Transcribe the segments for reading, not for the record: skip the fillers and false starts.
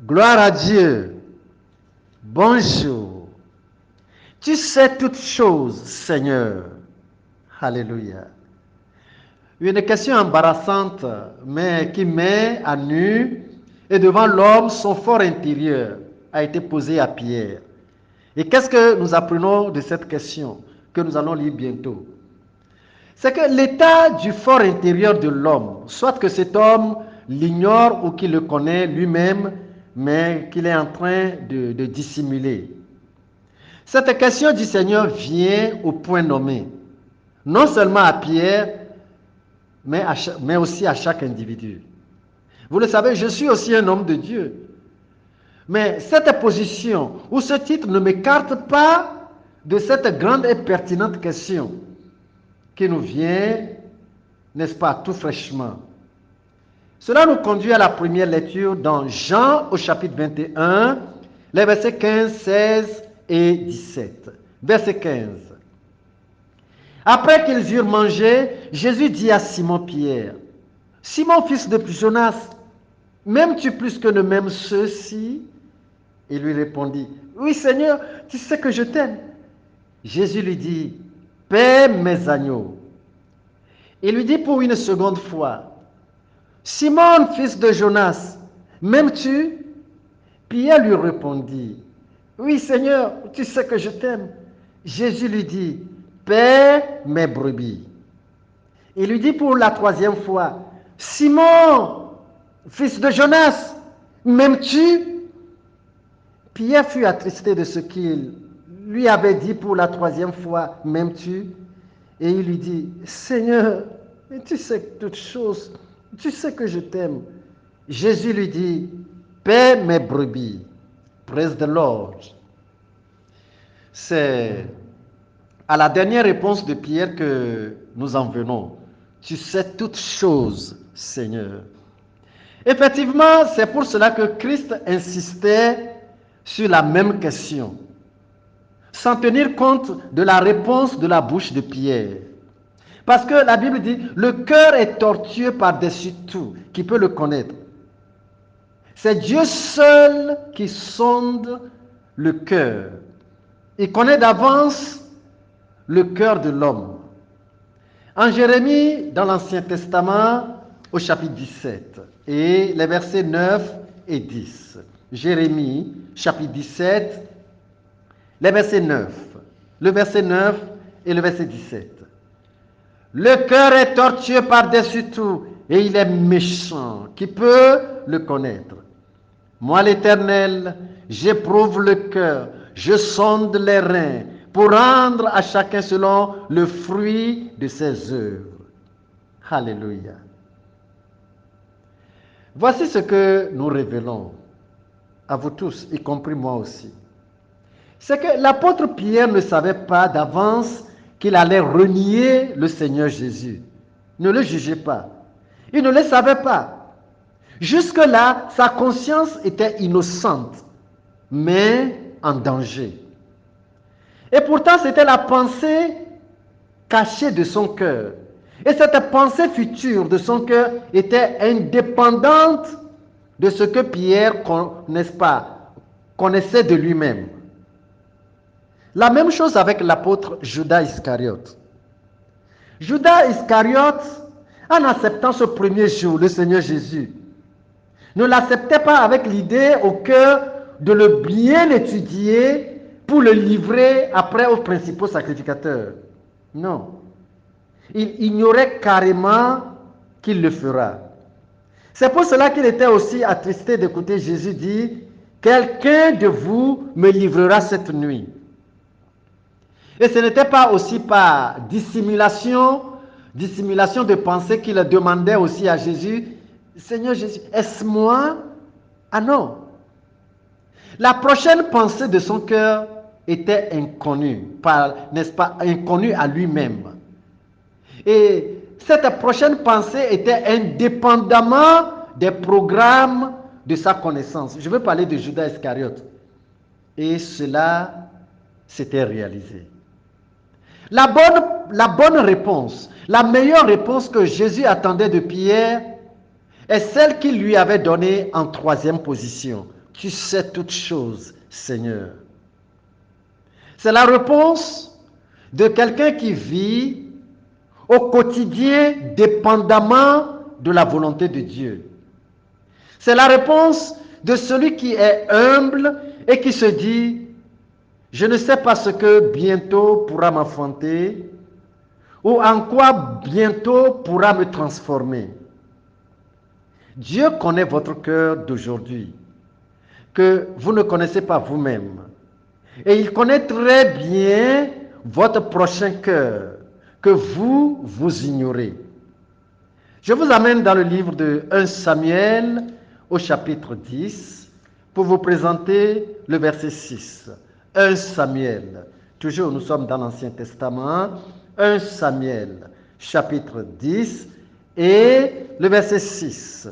Gloire à Dieu. Bonjour. Tu sais toutes choses, Seigneur. Alléluia. Une question embarrassante, mais qui met à nu et devant l'homme son fort intérieur a été posée à Pierre. Et qu'est-ce que nous apprenons de cette question que nous allons lire bientôt? C'est que l'état du fort intérieur de l'homme, soit que cet homme l'ignore ou qu'il le connaît lui-même, mais qu'il est en train de dissimuler. Cette question du Seigneur vient au point nommé, non seulement à Pierre, mais aussi à chaque individu. Vous le savez, je suis aussi un homme de Dieu. Mais cette position ou ce titre ne m'écarte pas de cette grande et pertinente question qui nous vient, n'est-ce pas, tout fraîchement. Cela nous conduit à la première lecture dans Jean au chapitre 21, les versets 15, 16 et 17. Verset 15. Après qu'ils eurent mangé, Jésus dit à Simon-Pierre, « Simon, fils de Jonas, m'aimes-tu plus que ne m'aiment ceux-ci » Il lui répondit, « Oui, Seigneur, tu sais que je t'aime. » Jésus lui dit, « Paie mes agneaux. » Il lui dit pour une seconde fois, « Simon, fils de Jonas, m'aimes-tu » Pierre lui répondit, « Oui, Seigneur, tu sais que je t'aime. » Jésus lui dit, « Paie mes brebis. » Il lui dit pour la troisième fois, « Simon, fils de Jonas, m'aimes-tu » Pierre fut attristé de ce qu'il lui avait dit pour la troisième fois, « M'aimes-tu » Et il lui dit, « Seigneur, tu sais toutes choses, tu sais que je t'aime. » Jésus lui dit, « Paie mes brebis. » Praise the Lord. C'est à la dernière réponse de Pierre que nous en venons. Tu sais toutes choses, Seigneur. Effectivement, c'est pour cela que Christ insistait sur la même question, sans tenir compte de la réponse de la bouche de Pierre. Parce que la Bible dit, le cœur est tortueux par-dessus tout. Qui peut le connaître? C'est Dieu seul qui sonde le cœur. Il connaît d'avance le cœur de l'homme. En Jérémie, dans l'Ancien Testament, au chapitre 17, et les versets 9 et 10. Jérémie, chapitre 17, les versets 9. Le verset 9 et le verset 17. Le cœur est tortueux par-dessus tout, et il est méchant. Qui peut le connaître? Moi, l'Éternel, j'éprouve le cœur, je sonde les reins, pour rendre à chacun selon le fruit de ses œuvres. Alléluia. Voici ce que nous révélons à vous tous, y compris moi aussi. C'est que l'apôtre Pierre ne savait pas d'avance qu'il allait renier le Seigneur Jésus. Ne le jugez pas. Il ne le savait pas. Jusque-là, sa conscience était innocente, mais en danger. Et pourtant, c'était la pensée cachée de son cœur. Et cette pensée future de son cœur était indépendante de ce que Pierre, n'est-ce pas, connaissait de lui-même. La même chose avec l'apôtre Judas Iscariote. Judas Iscariote, en acceptant ce premier jour le Seigneur Jésus, ne l'acceptait pas avec l'idée au cœur de le bien étudier pour le livrer après aux principaux sacrificateurs. Non. Il ignorait carrément qu'il le fera. C'est pour cela qu'il était aussi attristé d'écouter Jésus dire, « Quelqu'un de vous me livrera cette nuit. » Et ce n'était pas aussi par dissimulation de pensée qu'il demandait aussi à Jésus, « Seigneur Jésus, est-ce moi ?» Ah non. La prochaine pensée de son cœur était inconnue, n'est-ce pas, inconnue à lui-même. Et cette prochaine pensée était indépendamment des programmes de sa connaissance. Je veux parler de Judas Iscariote. Et cela s'était réalisé. La bonne réponse, la meilleure réponse que Jésus attendait de Pierre est celle qu'il lui avait donnée en troisième position. tu sais toutes choses, Seigneur. C'est la réponse de quelqu'un qui vit au quotidien dépendamment de la volonté de Dieu. C'est la réponse de celui qui est humble et qui se dit, je ne sais pas ce que bientôt pourra m'affronter ou en quoi bientôt pourra me transformer. Dieu connaît votre cœur d'aujourd'hui, que vous ne connaissez pas vous-même. Et il connaît très bien votre prochain cœur, que vous ignorez. Je vous amène dans le livre de 1 Samuel au chapitre 10 pour vous présenter le verset 6. 1 Samuel, toujours nous sommes dans l'Ancien Testament, 1 Samuel chapitre 10 et le verset 6.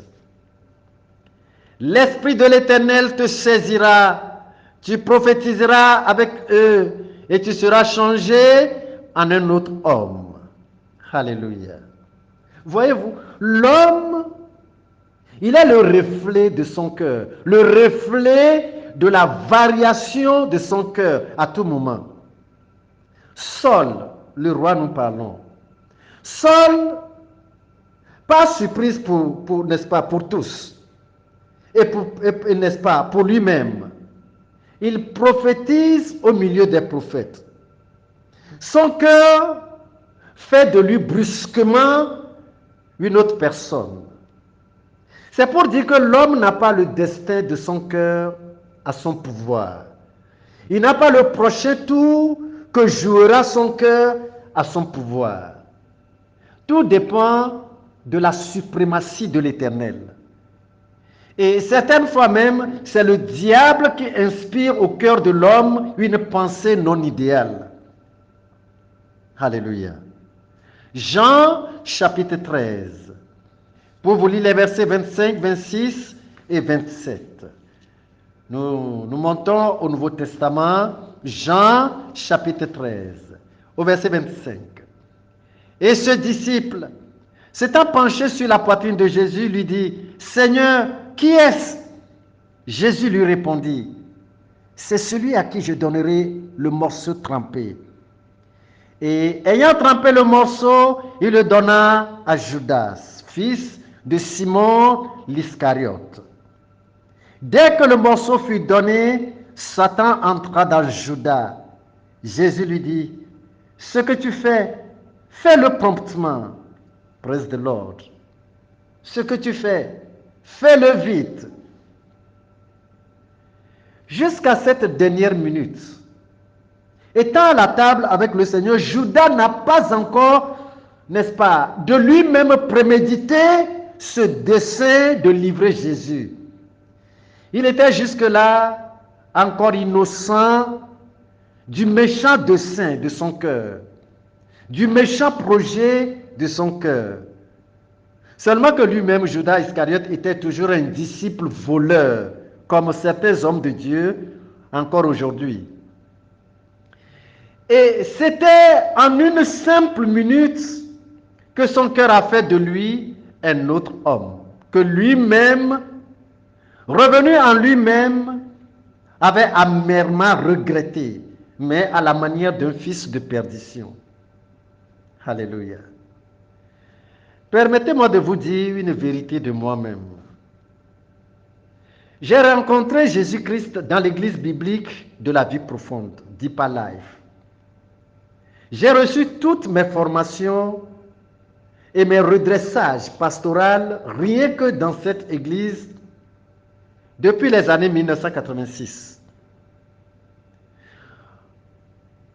L'Esprit de l'Éternel te saisira, tu prophétiseras avec eux et tu seras changé en un autre homme. Alléluia. Voyez-vous, l'homme, il est le reflet de son cœur, le reflet de la variation de son cœur à tout moment. Saul, le roi, nous parlons. Saul, pas surprise pour n'est-ce pas, pour tous, et n'est-ce pas, pour lui-même. Il prophétise au milieu des prophètes. Son cœur fait de lui brusquement une autre personne. C'est pour dire que l'homme n'a pas le destin de son cœur à son pouvoir. Il n'a pas le prochain tour que jouera son cœur à son pouvoir. Tout dépend de la suprématie de l'Éternel. Et certaines fois même, c'est le diable qui inspire au cœur de l'homme une pensée non idéale. Alléluia. Jean chapitre 13. Pour vous lire les versets 25, 26 et 27. Nous montons au Nouveau Testament, Jean chapitre 13, au verset 25. Et ce disciple, s'étant penché sur la poitrine de Jésus, lui dit, Seigneur, qui est-ce? Jésus lui répondit, c'est celui à qui je donnerai le morceau trempé. Et ayant trempé le morceau, il le donna à Judas, fils de Simon l'Iscariote. Dès que le morceau fut donné, Satan entra dans Judas. Jésus lui dit, ce que tu fais, fais-le promptement. Praise the Lord. Ce que tu fais, fais-le vite. Jusqu'à cette dernière minute, étant à la table avec le Seigneur, Judas n'a pas encore, n'est-ce pas, de lui-même prémédité ce dessein de livrer Jésus. Il était jusque-là encore innocent du méchant dessein de son cœur, du méchant projet de son cœur. Seulement que lui-même, Judas Iscariote, était toujours un disciple voleur, comme certains hommes de Dieu encore aujourd'hui. Et c'était en une simple minute que son cœur a fait de lui un autre homme, que lui-même, revenu en lui-même, avait amèrement regretté, mais à la manière d'un fils de perdition. Alléluia. Permettez-moi de vous dire une vérité de moi-même. J'ai rencontré Jésus-Christ dans l'église biblique de la vie profonde, Deeper Life. J'ai reçu toutes mes formations et mes redressages pastoraux rien que dans cette église depuis les années 1986.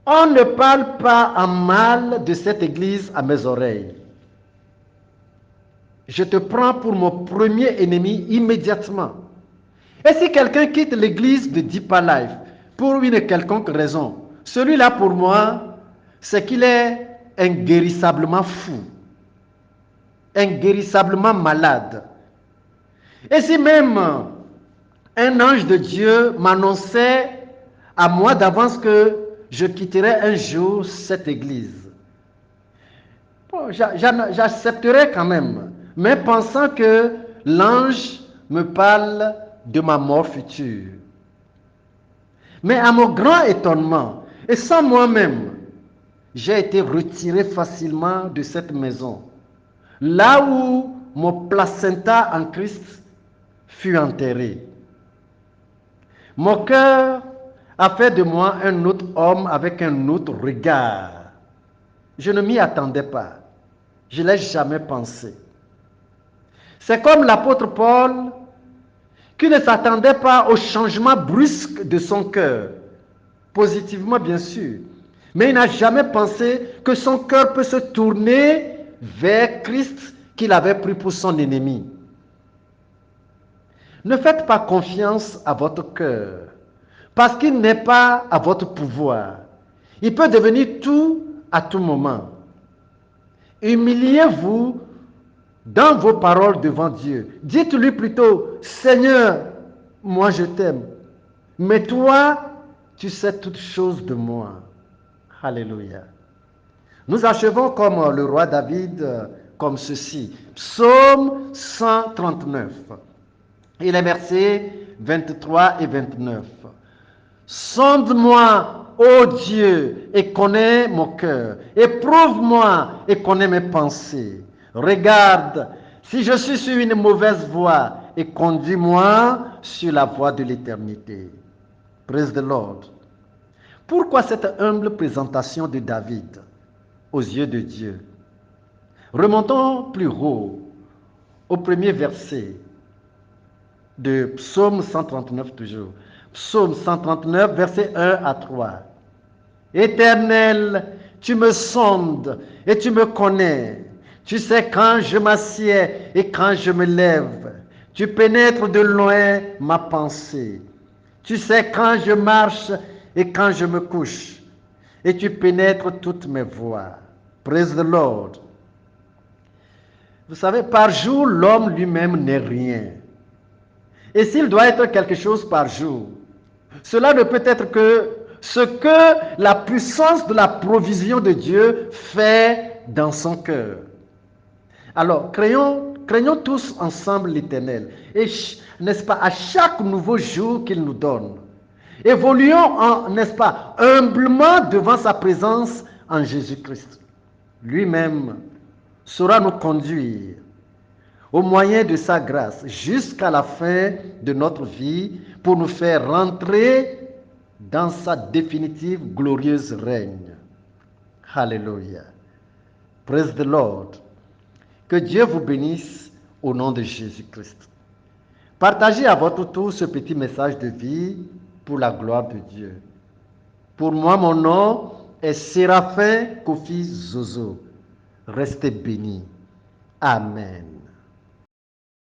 On ne parle pas en mal de cette église à mes oreilles. Je te prends pour mon premier ennemi immédiatement. Et si quelqu'un quitte l'église de Deeper Life pour une quelconque raison, celui-là pour moi, c'est qu'il est inguérissablement fou, inguérissablement malade. Et si même un ange de Dieu m'annonçait à moi d'avance que je quitterais un jour cette église, bon, j'accepterais quand même, mais pensant que l'ange me parle de ma mort future. Mais à mon grand étonnement, et sans moi-même, j'ai été retiré facilement de cette maison, là où mon placenta en Christ fut enterré. Mon cœur a fait de moi un autre homme avec un autre regard. Je ne m'y attendais pas. Je ne l'ai jamais pensé. C'est comme l'apôtre Paul qui ne s'attendait pas au changement brusque de son cœur. Positivement, bien sûr. Mais il n'a jamais pensé que son cœur peut se tourner vers Christ qu'il avait pris pour son ennemi. Ne faites pas confiance à votre cœur, parce qu'il n'est pas à votre pouvoir. Il peut devenir tout à tout moment. Humiliez-vous dans vos paroles devant Dieu. Dites-lui plutôt, Seigneur, moi je t'aime, mais toi, tu sais toutes choses de moi. Alléluia. Nous achevons comme le roi David, comme ceci. Psaume 139. Et les versets 23 et 29. Sonde-moi, ô Dieu, et connais mon cœur. Éprouve-moi et connais mes pensées. Regarde si je suis sur une mauvaise voie et conduis-moi sur la voie de l'éternité. Praise the Lord. Pourquoi cette humble présentation de David aux yeux de Dieu? Remontons plus haut au premier verset de Psaume 139 toujours. Psaume 139, versets 1 à 3. Éternel, tu me sondes et tu me connais. Tu sais quand je m'assieds et quand je me lève. Tu pénètres de loin ma pensée. Tu sais quand je marche et quand je me couche. Et tu pénètres toutes mes voies. Praise the Lord. Vous savez, par jour, l'homme lui-même n'est rien. Et s'il doit être quelque chose par jour, cela ne peut être que ce que la puissance de la provision de Dieu fait dans son cœur. Alors, craignons tous ensemble l'Éternel. Et, n'est-ce pas, à chaque nouveau jour qu'il nous donne, évoluons, n'est-ce pas, humblement devant sa présence en Jésus-Christ. Lui-même saura nous conduire au moyen de sa grâce jusqu'à la fin de notre vie pour nous faire rentrer dans sa définitive glorieuse règne. Alléluia. Praise the Lord. Que Dieu vous bénisse au nom de Jésus-Christ. Partagez à votre tour ce petit message de vie pour la gloire de Dieu. Pour moi, mon nom est Séraphin Kofi Zozo. Restez bénis. Amen.